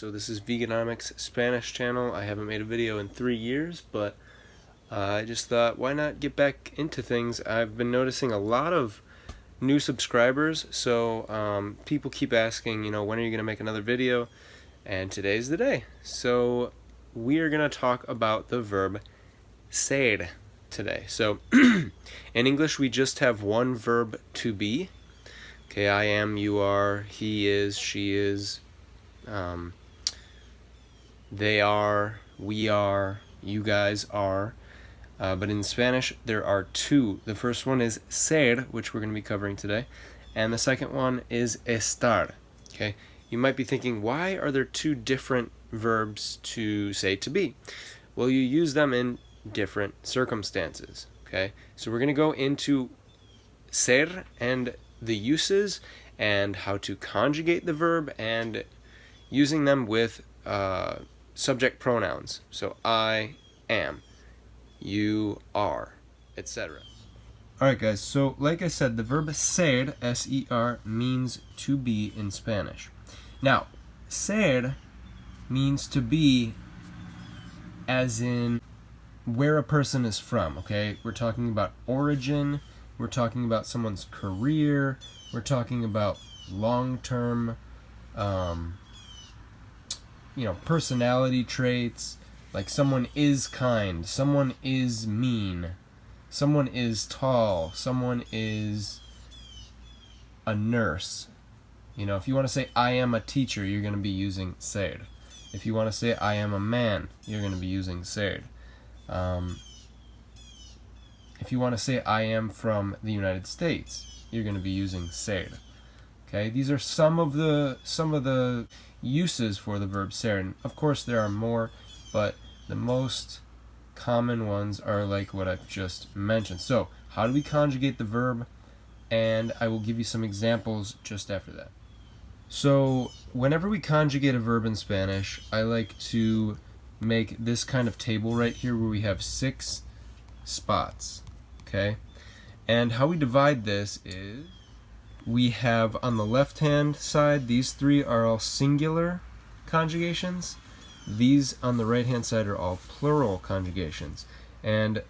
So this is Veganomics Spanish channel. I haven't made a video in 3 years, but I just thought, why not get back into things? I've been noticing a lot of new subscribers, so people keep asking, when are you going to make another video? And today's the day. So we are going to talk about the verb ser today. So in English, we just have one verb to be. Okay, I am, you are, he is, she is, they are, we are, you guys are. But in Spanish, there are two. The first one is ser, which we're going to be covering today, and the second one is estar. Okay, you might be thinking, why are there two different verbs to say to be? Well, you use them in different circumstances. Okay, so we're going to go into ser and the uses and how to conjugate the verb and using them with subject pronouns. So I am, you are, etc. Alright guys, so like I said, the verb ser, S-E-R, means to be in Spanish. Now, ser means to be as in where a person is from, okay? We're talking about origin, we're talking about someone's career, we're talking about long-term, personality traits, like someone is kind, someone is mean, someone is tall, someone is a nurse. If you want to say I am a teacher, you're going to be using ser. If you want to say I am a man, you're going to be using ser. If you want to say I am from the United States, you're going to be using ser. Okay, these are some of the uses for the verb ser, and of course there are more, but the most common ones are like what I've just mentioned. So, how do we conjugate the verb? And I will give you some examples just after that. So, whenever we conjugate a verb in Spanish, I like to make this kind of table right here where we have 6 spots. Okay? And how we divide this is we have on the left hand side, these 3 are all singular conjugations. These on the right hand side are all plural conjugations. And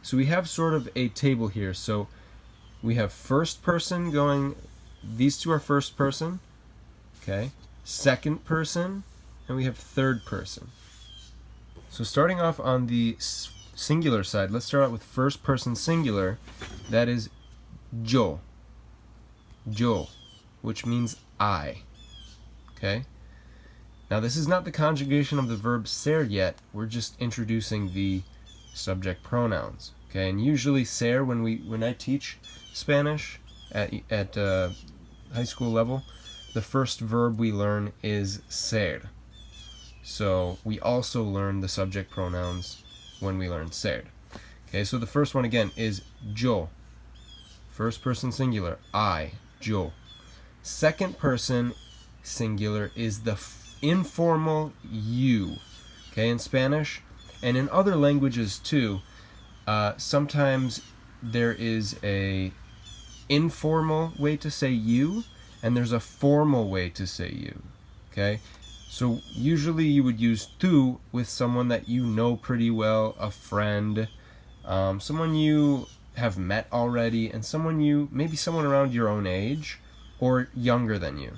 so we have sort of a table here. So we have first person going, these 2 are first person, okay, second person, and we have third person. So starting off on the singular side, let's start out with first person singular. That is yo, which means I. Okay? Now this is not the conjugation of the verb ser yet. We're just introducing the subject pronouns. Okay? And usually ser, when I teach Spanish at high school level, the first verb we learn is ser. So we also learn the subject pronouns when we learn ser. Okay, so the first one again is yo. First person singular, I, yo. Second person singular is the informal you. Okay, in Spanish and in other languages too, sometimes there is a informal way to say you and there's a formal way to say you. Okay, so usually you would use tú with someone that you know pretty well, a friend, someone you have met already, and maybe someone around your own age or younger than you.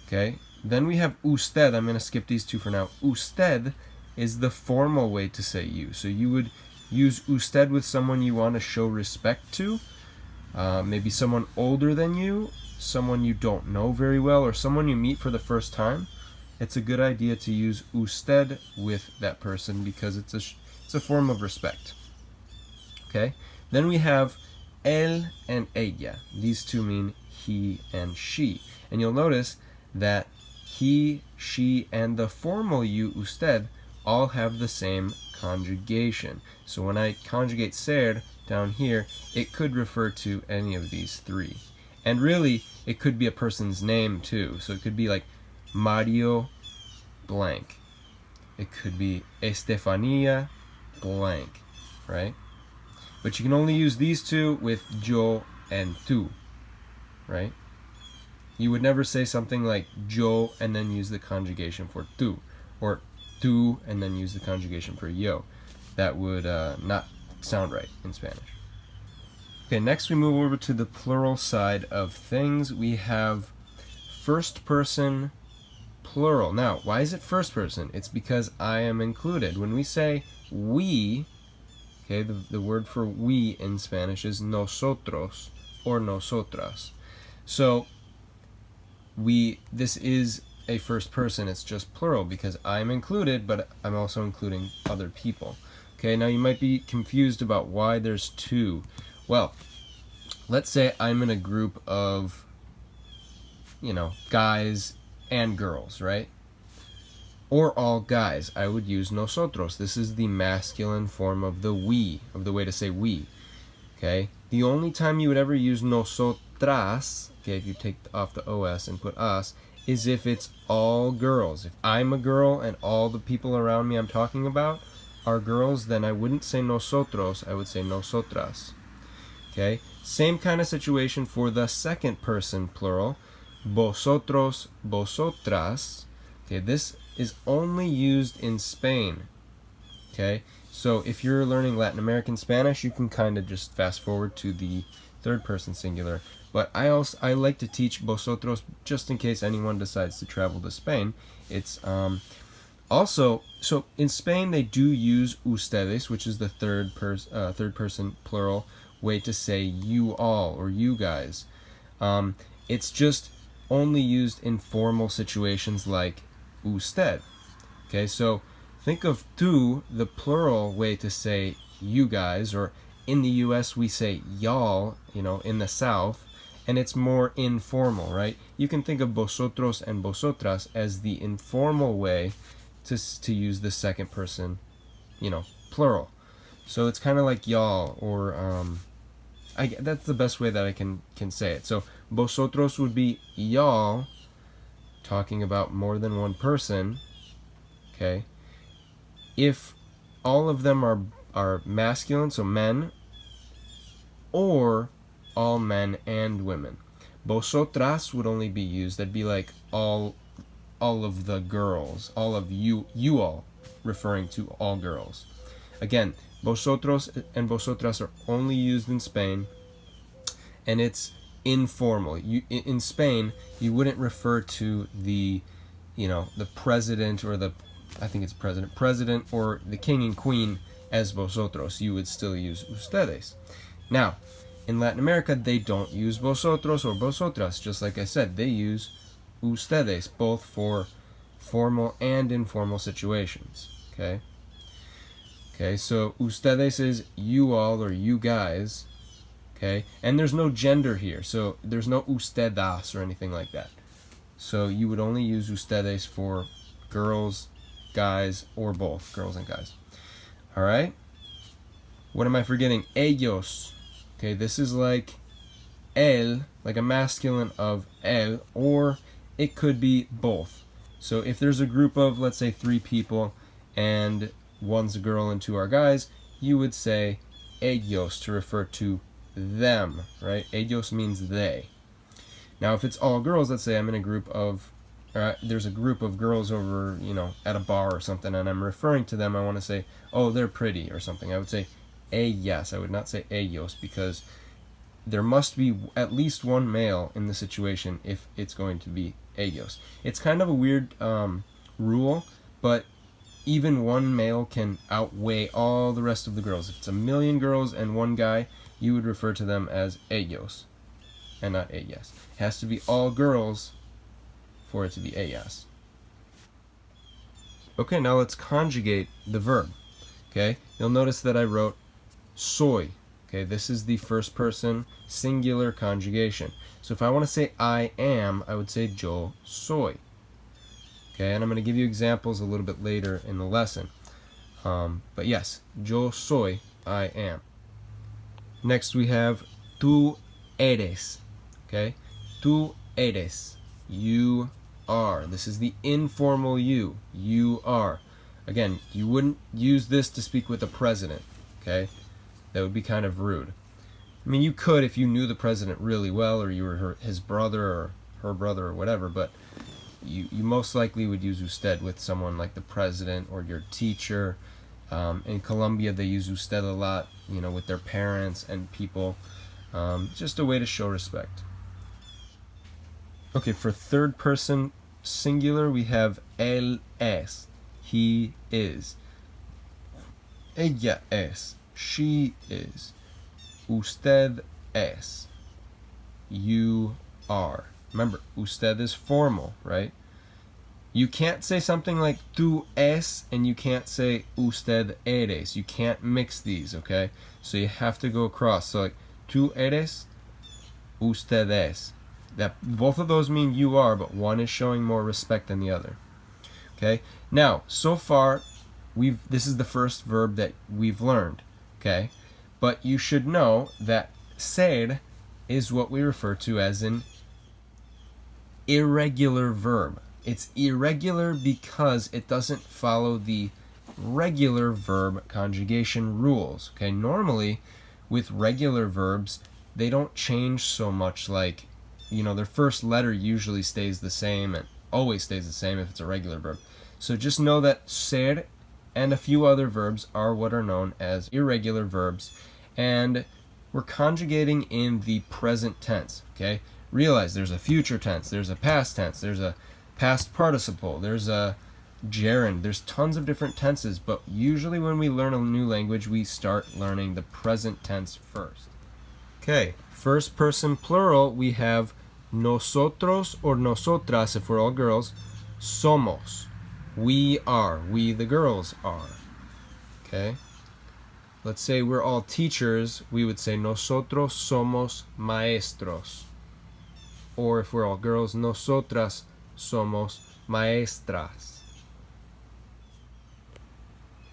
Okay, then we have usted. I'm going to skip these 2 for now. Usted is the formal way to say you. So you would use usted with someone you want to show respect to, maybe someone older than you, someone you don't know very well, or someone you meet for the first time. It's a good idea to use usted with that person because it's a form of respect. Okay? Then we have él and ella. These 2 mean he and she. And you'll notice that he, she, and the formal you, usted, all have the same conjugation. So when I conjugate ser down here, it could refer to any of these 3. And really, it could be a person's name too. So it could be like Mario blank. It could be Estefania blank, right? But you can only use these 2 with yo and tú, right? You would never say something like yo and then use the conjugation for tú, or tú and then use the conjugation for yo. That would not sound right in Spanish. Okay, next we move over to the plural side of things. We have first person plural. Now, why is it first person? It's because I am included. When we say we, okay, the word for we in Spanish is nosotros or nosotras. So this is a first person. It's just plural because I'm included, but I'm also including other people. Okay, now you might be confused about why there's two. Well, let's say I'm in a group of, guys and girls, right? Or all guys. I would use nosotros. This is the masculine form of the we, of the way to say we. Okay? The only time you would ever use nosotras, okay, if you take off the os and put us, is if it's all girls. If I'm a girl and all the people around me I'm talking about are girls, then I wouldn't say nosotros, I would say nosotras. Okay? Same kind of situation for the second person plural. Vosotros, vosotras. Okay, this is only used in Spain. Okay, so if you're learning Latin American Spanish, you can kind of just fast forward to the third person singular. But I like to teach vosotros just in case anyone decides to travel to Spain. It's also, so in Spain they do use ustedes, which is the third person plural way to say you all or you guys. It's just only used in formal situations like usted. Okay, so think of tú, the plural way to say you guys, or in the US we say y'all, in the South, and it's more informal, right? You can think of vosotros and vosotras as the informal way to use the second person, plural. So it's kind of like y'all, or that's the best way that I can say it. So vosotros would be y'all, talking about more than one person. Okay, if all of them are masculine, so men, or all men and women. Vosotras would only be used, that'd be like all of the girls, all of you all, referring to all girls. Again, vosotros and vosotras are only used in Spain, and it's informal. In Spain, you wouldn't refer to the president, or I think it's president or the king and queen as vosotros. You would still use ustedes. Now, in Latin America, they don't use vosotros or vosotras. Just like I said, they use ustedes, both for formal and informal situations. Okay, so ustedes is you all or you guys. Okay, and there's no gender here, so there's no ustedas or anything like that. So you would only use ustedes for girls, guys, or both, girls and guys. All right, what am I forgetting? Ellos. Okay, this is like el, like a masculine of el, or it could be both. So if there's a group of, let's say, 3 people, and one's a girl and 2 are guys, you would say ellos to refer to them, right? Ellos means they. Now, if it's all girls, let's say I'm in a group of, there's a group of girls over, at a bar or something, and I'm referring to them, I want to say, oh, they're pretty or something. I would say ellas. I would not say ellos, because there must be at least one male in the situation if it's going to be ellos. It's kind of a weird rule, but even one male can outweigh all the rest of the girls. If it's 1,000,000 girls and 1 guy, you would refer to them as ellos and not ellas. It has to be all girls for it to be ellas. Okay, now let's conjugate the verb. Okay, you'll notice that I wrote soy. Okay, this is the first person singular conjugation. So if I want to say I am, I would say yo soy. Okay, and I'm going to give you examples a little bit later in the lesson. But yes, yo soy, I am. Next we have tú eres. Okay, tú eres, you are. This is the informal you. You are. Again, you wouldn't use this to speak with the president. Okay, that would be kind of rude. I mean, you could if you knew the president really well, or you were his brother or her brother or whatever, but you most likely would use usted with someone like the president or your teacher. In Colombia, they use usted a lot, with their parents and people. Just a way to show respect. Okay, for third person singular, we have él es, he is. Ella es, she is. Usted es, you are. Remember, usted is formal, right? You can't say something like tú es and you can't say usted eres. You can't mix these, okay? So you have to go across. So like tú eres, usted es. That both of those mean you are, but one is showing more respect than the other. Okay? Now, so far this is the first verb that we've learned, okay? But you should know that ser is what we refer to as an irregular verb. It's irregular because it doesn't follow the regular verb conjugation rules. Okay, normally with regular verbs, they don't change so much. Like, their first letter usually stays the same and always stays the same if it's a regular verb. So just know that ser and a few other verbs are what are known as irregular verbs, and we're conjugating in the present tense. Okay, realize there's a future tense, there's a past tense, there's a past participle, there's a gerund, there's tons of different tenses, but usually when we learn a new language, we start learning the present tense first. Okay, first person plural, we have nosotros or nosotras if we're all girls, somos. We are, we the girls are. Okay? Let's say we're all teachers, we would say nosotros somos maestros. Or if we're all girls, nosotras somos maestras.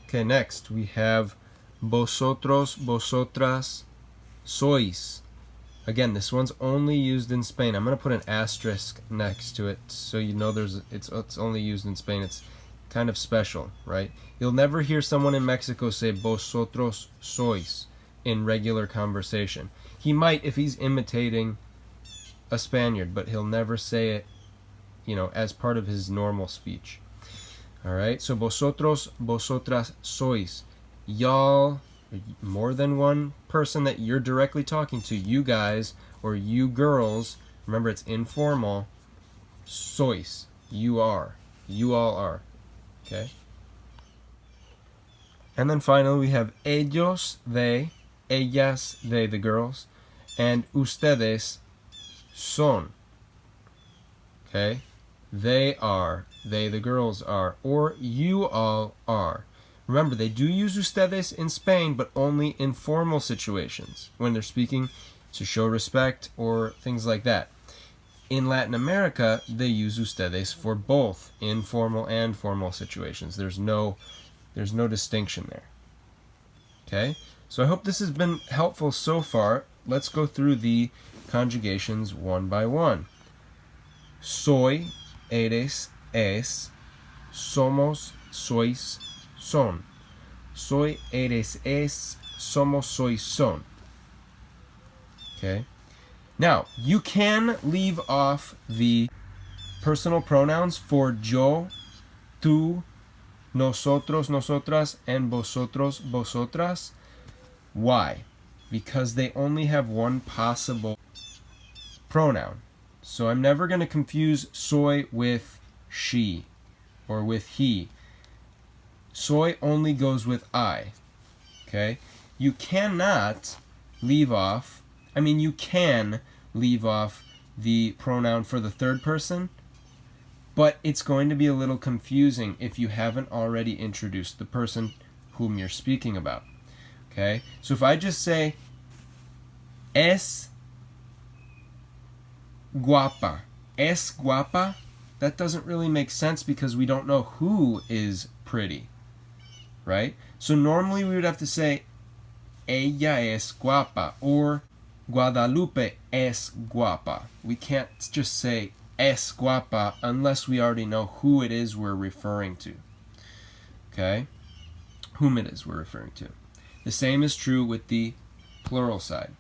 Okay, next we have vosotros, vosotras, sois. Again, this one's only used in Spain. I'm going to put an asterisk next to it so you know it's only used in Spain. It's kind of special, right? You'll never hear someone in Mexico say vosotros sois in regular conversation. He might if he's imitating a Spaniard, but he'll never say it, as part of his normal speech. All right, so vosotros, vosotras sois. Y'all, more than one person that you're directly talking to, you guys or you girls, remember it's informal, sois, you are, you all are, okay? And then finally we have ellos, they, ellas, they, the girls, and ustedes, son, okay? They are, they, the girls are, or you all are. Remember, they do use ustedes in Spain, but only in formal situations, when they're speaking to show respect or things like that. In Latin America, they use ustedes for both informal and formal situations. There's no distinction there. Okay? So I hope this has been helpful so far. Let's go through the conjugations one by one. Soy, eres, es, somos, sois, son. Soy, eres, es, somos, sois, son. Okay? Now, you can leave off the personal pronouns for yo, tú, nosotros, nosotras, and vosotros, vosotras. Why? Because they only have one possible pronoun. So I'm never going to confuse soy with she or with he. Soy only goes with I. Okay? You cannot leave off, you can leave off the pronoun for the third person, but it's going to be a little confusing if you haven't already introduced the person whom you're speaking about. Okay? So if I just say es guapa, that doesn't really make sense because we don't know who is pretty, right? So normally we would have to say ella es guapa or Guadalupe es guapa. We can't just say es guapa unless we already know who it is we're referring to. Okay? Whom it is we're referring to. The same is true with the plural side.